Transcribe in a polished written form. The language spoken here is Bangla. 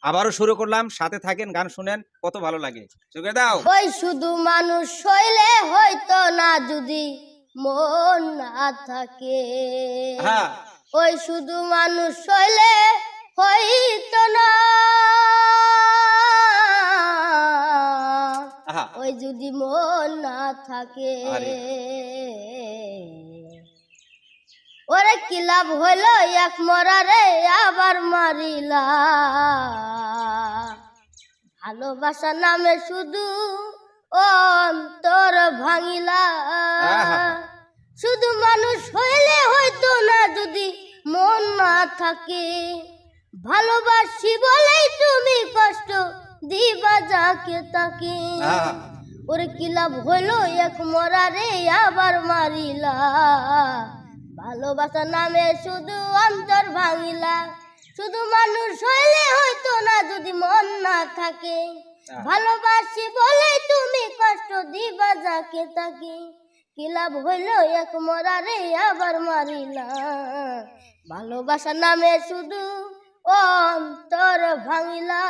আবারও শুরু করলাম, সাথে থাকেন, গান শুনেন, কত ভালো লাগে। চোখে দাও। ওই শুধু মানুষ হইলে হয়তো না যদি মন না থাকে, হ্যাঁ ওই শুধু মানুষ হইলে হইতো না, আহা ওই যদি মন না থাকে। আরে। ওরে কি লাভ হইল এক মরারে আবার মারিলা, ভালোবাসা নামে শুধু অন্তর ভাঙিলা। আহা। শুধু মানুষ হইলে হয়তো না যদি মন না থাকে, ভালোবাসি বলেই তুমি কষ্ট দিবা যাকে তাকে। আহা। ওরে কি লাভ হইল এক মরারে আবার মারিলা, ভালোবাসা নামে শুধু অন্তর ভাঙিলা। শুধু মানুষ হইলে হয়তো না যদি মন না থাকে, ভালোবাসি বলে তুমি কষ্ট দিবা যাকে তাকে। কি লাভ হইল এক মরারে আবার মারিলা, ভালোবাসা নামে শুধু অন্তর ভাঙিলা।